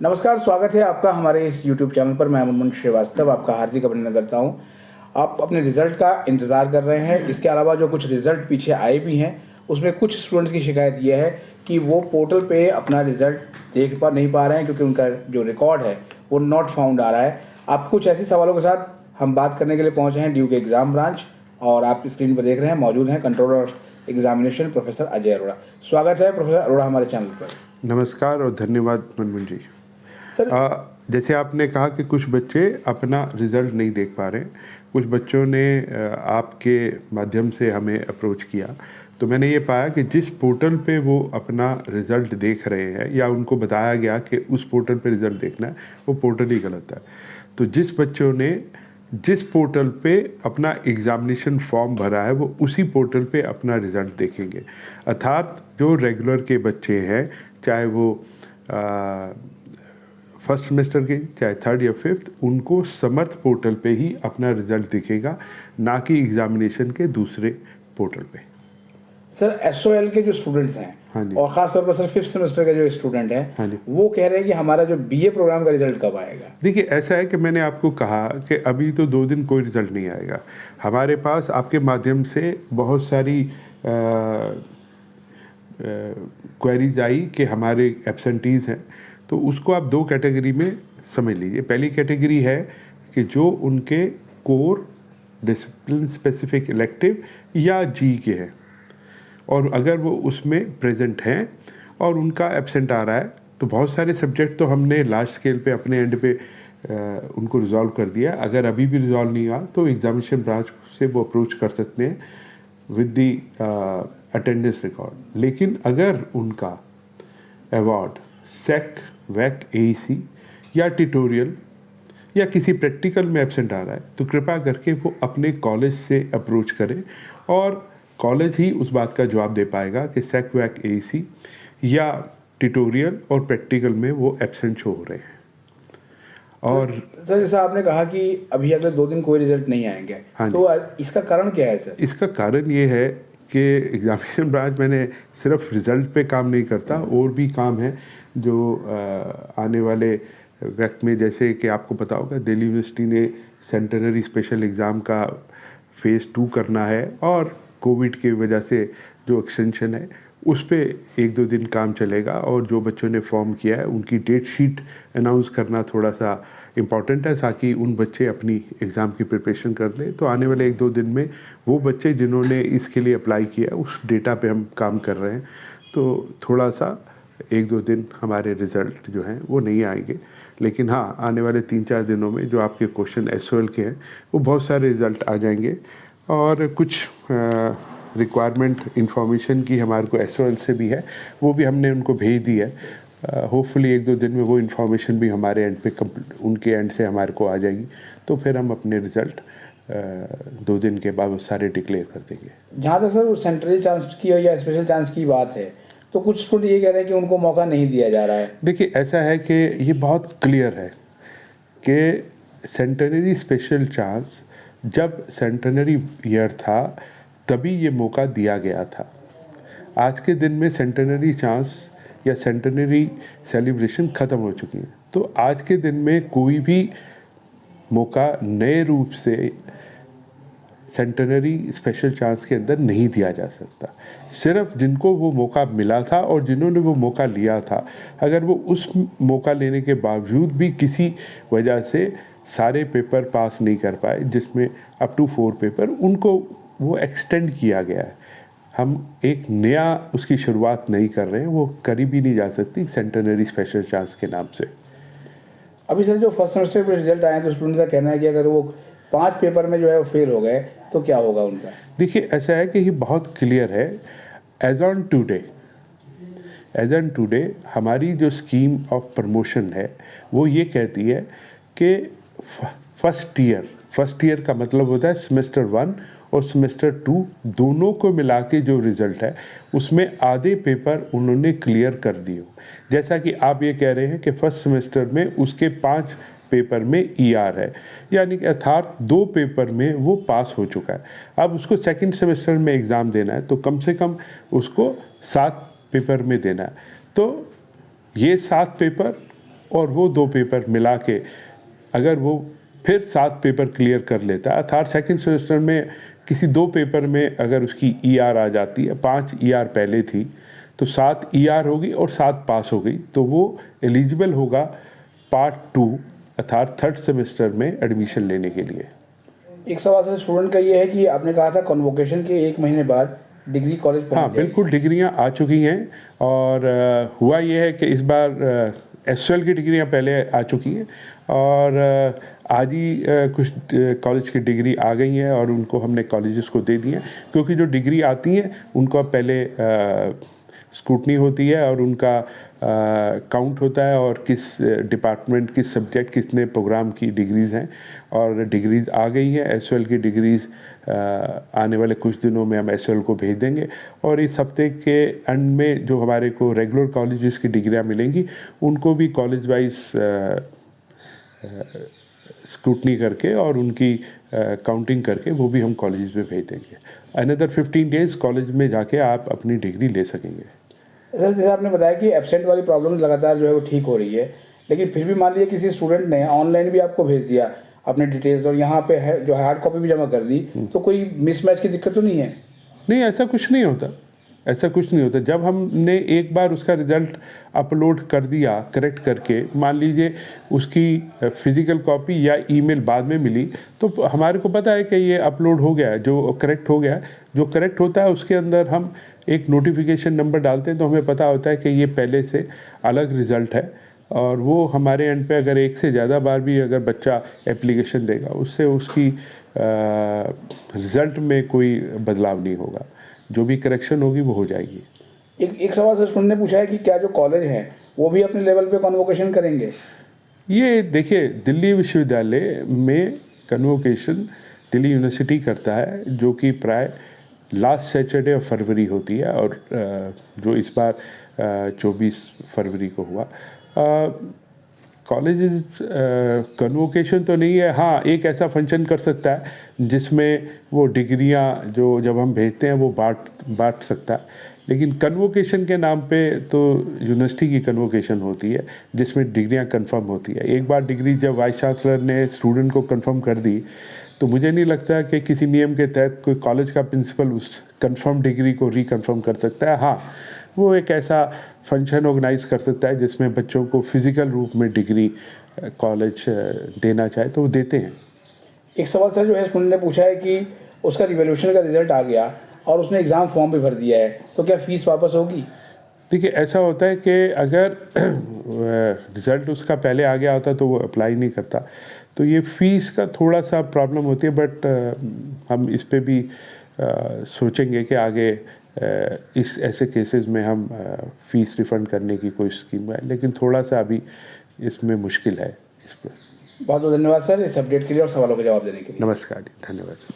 नमस्कार, स्वागत है आपका हमारे इस YouTube चैनल पर। मैं मुनमुन श्रीवास्तव आपका हार्दिक अभिनंदन करता हूं। आप अपने रिज़ल्ट का इंतज़ार कर रहे हैं। इसके अलावा जो कुछ रिज़ल्ट पीछे आए भी हैं, उसमें कुछ स्टूडेंट्स की शिकायत ये है कि वो पोर्टल पे अपना रिज़ल्ट देख नहीं पा रहे हैं, क्योंकि उनका जो रिकॉर्ड है वो नॉट फाउंड आ रहा है। आप कुछ ऐसे सवालों के साथ हम बात करने के लिए पहुँचे हैं ड्यूक एग्ज़ाम ब्रांच, और आप स्क्रीन पर देख रहे हैं मौजूद हैं controller of examination professor Ajay Arora. स्वागत है प्रोफेसर अरोड़ा हमारे चैनल पर। नमस्कार और धन्यवाद मनमुन जी। सर, जैसे आपने कहा कि कुछ बच्चे अपना रिज़ल्ट नहीं देख पा रहे, कुछ बच्चों ने आपके माध्यम से हमें अप्रोच किया, तो मैंने ये पाया कि जिस पोर्टल पे वो अपना रिज़ल्ट देख रहे हैं या उनको बताया गया कि उस पोर्टल पे रिज़ल्ट देखना है, वो पोर्टल ही गलत है। तो जिस बच्चों ने जिस पोर्टल पे अपना एग्ज़ामिनेशन फॉर्म भरा है वो उसी पोर्टल पे अपना रिज़ल्ट देखेंगे। अर्थात जो रेगुलर के बच्चे हैं, चाहे वो फर्स्ट सेमेस्टर के चाहे थर्ड या फिफ्थ, उनको समर्थ पोर्टल पे ही अपना रिज़ल्ट दिखेगा, ना कि एग्ज़ामिनेशन के दूसरे पोर्टल पे। सर, SOL के जो स्टूडेंट्स हैं, हाँ जी, और ख़ास तौर पर सर फिफ्थ सेमेस्टर के जो स्टूडेंट हैं, हाँ जी। वो कह रहे हैं कि हमारा जो BA प्रोग्राम का रिजल्ट कब आएगा? देखिए, ऐसा है कि मैंने आपको कहा कि अभी तो 2 दिन कोई रिज़ल्ट नहीं आएगा। हमारे पास आपके माध्यम से बहुत सारी क्वेरीज आई कि हमारे एब्सेंटीज़ हैं, तो उसको आप 2 कैटेगरी में समझ लीजिए। पहली कैटेगरी है कि जो उनके कोर डिसिप्लिन स्पेसिफिक इलेक्टिव या जी के हैं, और अगर वो उसमें प्रेजेंट हैं और उनका एब्सेंट आ रहा है, तो बहुत सारे सब्जेक्ट तो हमने लार्ज स्केल पे अपने एंड पे उनको रिजॉल्व कर दिया। अगर अभी भी रिजॉल्व नहीं हुआ तो एग्जामिनेशन ब्रांच से वो अप्रोच कर सकते हैं विद दी अटेंडेंस रिकॉर्ड। लेकिन अगर उनका अवार्ड सेक वैक AEC या ट्यूटोरियल या किसी प्रैक्टिकल में एब्सेंट आ रहा है, तो कृपया करके वो अपने कॉलेज से अप्रोच करें, और कॉलेज ही उस बात का जवाब दे पाएगा कि सेक वैक AEC या ट्यूटोरियल और प्रैक्टिकल में वो एब्सेंट शो हो रहे हैं। और सर, जैसा आपने कहा कि अभी अगले 2 दिन कोई रिजल्ट नहीं आएंगे, हाँ तो इसका कारण क्या है सर? इसका कारण ये है कि एग्जामिनेशन ब्रांच मैंने सिर्फ रिज़ल्ट पे काम नहीं करता, और भी काम है जो आने वाले वक्त में, जैसे कि आपको पता होगा दिल्ली यूनिवर्सिटी ने सेंटेनरी स्पेशल एग्ज़ाम का फ़ेज़ 2 करना है, और कोविड की वजह से जो एक्सटेंशन है उस पे 1-2 दिन काम चलेगा, और जो बच्चों ने फॉर्म किया है उनकी डेट शीट अनाउंस करना थोड़ा सा इम्पॉर्टेंट है, ताकि उन बच्चे अपनी एग्ज़ाम की प्रिपरेशन कर लें। तो आने वाले 1-2 दिन में वो बच्चे जिन्होंने इसके लिए अप्लाई किया उस डेटा पे हम काम कर रहे हैं, तो थोड़ा सा 1-2 दिन हमारे रिज़ल्ट जो हैं वो नहीं आएंगे। लेकिन हाँ, आने वाले 3-4 दिनों में जो आपके क्वेश्चन SOL के हैं वो बहुत सारे रिज़ल्ट आ जाएंगे, और कुछ रिक्वायरमेंट इंफॉर्मेशन की हमारे को SOL से भी है, वो भी हमने उनको भेज दी है। होपफुली 1-2 दिन में वो इन्फॉर्मेशन भी हमारे एंड पे उनके एंड से हमारे को आ जाएगी, तो फिर हम अपने रिज़ल्ट 2 दिन के बाद वो सारे डिक्लेयर कर देंगे। जहाँ तक सर सेंट्रल चांस की या स्पेशल चांस की बात है, तो कुछ स्टूडेंट ये कह रहे हैं कि उनको मौका नहीं दिया जा रहा है। देखिए, ऐसा है कि ये बहुत क्लियर है कि सेंटेनरी स्पेशल चांस जब सेंटेनरी ईयर था तभी ये मौका दिया गया था। आज के दिन में सेंटेनरी चांस या सेंटेनरी सेलिब्रेशन ख़त्म हो चुकी है, तो आज के दिन में कोई भी मौका नए रूप से सेंटेनरी स्पेशल चांस के अंदर नहीं दिया जा सकता। सिर्फ जिनको वो मौका मिला था और जिन्होंने वो मौका लिया था, अगर वो उस मौका लेने के बावजूद भी किसी वजह से सारे पेपर पास नहीं कर पाए, जिसमें अप टू 4 पेपर, उनको वो एक्सटेंड किया गया है। हम एक नया उसकी शुरुआत नहीं कर रहे हैं, वो करी भी नहीं जा सकती सेंटेनरी स्पेशल चांस के नाम से। अभी सर जो फर्स्ट सेमेस्टर में रिजल्ट आए, तो स्टूडेंट का कहना है कि अगर वो 5 पेपर में जो है वो फेल हो गए तो क्या होगा उनका? देखिए, ऐसा है कि ये बहुत क्लियर है। एज ऑन टुडे हमारी जो स्कीम ऑफ प्रमोशन है वो ये कहती है कि फर्स्ट ईयर का मतलब होता है सेमेस्टर 1 और सेमेस्टर 2 दोनों को मिला के जो रिज़ल्ट है उसमें आधे पेपर उन्होंने क्लियर कर दिए। जैसा कि आप ये कह रहे हैं कि फर्स्ट सेमेस्टर में उसके 5 पेपर में ER है, यानी कि अर्थात 2 पेपर में वो पास हो चुका है। अब उसको सेकंड सेमेस्टर में एग्ज़ाम देना है, तो कम से कम उसको 7 पेपर में देना है। तो ये 7 पेपर और वो 2 पेपर मिला के अगर वो फिर 7 पेपर क्लियर कर लेता है, अर्थात सेकंड सेमेस्टर में किसी 2 पेपर में अगर उसकी ER आ जाती है, 5 ER पहले थी तो 7 ER होगी और 7 पास हो गई, तो वो एलिजिबल होगा पार्ट 2 अर्थात थर्ड सेमेस्टर में एडमिशन लेने के लिए। एक सवाल से स्टूडेंट का ये है कि आपने कहा था कन्वोकेशन के 1 महीने बाद डिग्री कॉलेज पहुंच हाँ, जाएगी। बिल्कुल डिग्रियां आ चुकी हैं और हुआ ये है कि इस बार SL की डिग्रियां पहले आ चुकी हैं और आज ही कुछ कॉलेज की डिग्री आ गई है और उनको हमने कॉलेजेस को दे दी है, क्योंकि जो डिग्री आती हैं उनको अब पहले स्क्रूटनी होती है और उनका काउंट होता है और किस डिपार्टमेंट किस सब्जेक्ट कितने प्रोग्राम की डिग्रीज़ हैं और डिग्रीज़ आ गई हैं। SL की डिग्रीज़ आने वाले कुछ दिनों में हम SL को भेज देंगे और इस हफ्ते के एंड में जो हमारे को रेगुलर कॉलेजेस की डिग्रियां मिलेंगी उनको भी कॉलेज वाइज स्क्रूटनी करके और उनकी काउंटिंग करके वो भी हम कॉलेज में भेज देंगे। अनदर 15 डेज़ कॉलेज में जाके आप अपनी डिग्री ले सकेंगे। सर जैसे आपने बताया कि एब्सेंट वाली प्रॉब्लम लगातार जो है वो ठीक हो रही है, लेकिन फिर भी मान लीजिए किसी स्टूडेंट ने ऑनलाइन भी आपको भेज दिया अपने डिटेल्स और यहाँ पे है जो हार्ड कॉपी भी जमा कर दी, तो कोई मिसमैच की दिक्कत तो नहीं है? नहीं, ऐसा कुछ नहीं होता, ऐसा कुछ नहीं होता। जब हमने एक बार उसका रिज़ल्ट अपलोड कर दिया करेक्ट करके, मान लीजिए उसकी फिज़िकल कॉपी या ईमेल बाद में मिली, तो हमारे को पता है कि ये अपलोड हो गया है, जो करेक्ट हो गया है। जो करेक्ट होता है उसके अंदर हम एक नोटिफिकेशन नंबर डालते हैं, तो हमें पता होता है कि ये पहले से अलग रिज़ल्ट है और वो हमारे एंड पे अगर एक से ज़्यादा बार भी अगर बच्चा एप्लीकेशन देगा उससे उसकी रिज़ल्ट में कोई बदलाव नहीं होगा, जो भी करेक्शन होगी वो हो जाएगी। एक सवाल से स्टूडेंट ने पूछा है कि क्या जो कॉलेज हैं वो भी अपने लेवल पे कन्वोकेशन करेंगे? ये देखिए, दिल्ली विश्वविद्यालय में कन्वोकेशन दिल्ली यूनिवर्सिटी करता है, जो कि प्राय लास्ट सैटरडे ऑफ फरवरी होती है और जो इस बार 24 फरवरी को हुआ। कॉलेज कन्वोकेशन तो नहीं है, हाँ एक ऐसा फंक्शन कर सकता है जिसमें वो डिग्रियां जो जब हम भेजते हैं वो बांट सकता है, लेकिन कन्वोकेशन के नाम पे तो यूनिवर्सिटी की कन्वोकेशन होती है जिसमें डिग्रियां कंफर्म होती है। एक बार डिग्री जब वाइस चांसलर ने स्टूडेंट को कंफर्म कर दी तो मुझे नहीं लगता कि किसी नियम के तहत कोई कॉलेज का प्रिंसिपल उस कंफर्म डिग्री को रिकन्फर्म कर सकता है। हाँ, वो एक ऐसा फंक्शन ऑर्गेनाइज कर सकता है जिसमें बच्चों को फिजिकल रूप में डिग्री कॉलेज देना चाहे तो वो देते हैं। एक सवाल सर जो है स्टूडेंट ने पूछा है कि उसका रिवोल्यूशन का रिजल्ट आ गया और उसने एग्ज़ाम फॉर्म भी भर दिया है, तो क्या फ़ीस वापस होगी? देखिए, ऐसा होता है कि अगर रिज़ल्ट उसका पहले आ गया होता तो वो अप्लाई नहीं करता, तो ये फ़ीस का थोड़ा सा प्रॉब्लम होती है, बट हम इस पे भी सोचेंगे कि आगे इस ऐसे केसेस में हम फ़ीस रिफ़ंड करने की कोई स्कीम है, लेकिन थोड़ा सा अभी इसमें मुश्किल है इस पर। बहुत बहुत धन्यवाद सर इस अपडेट के लिए और सवालों के जवाब देने के लिए। नमस्कार जी, धन्यवाद।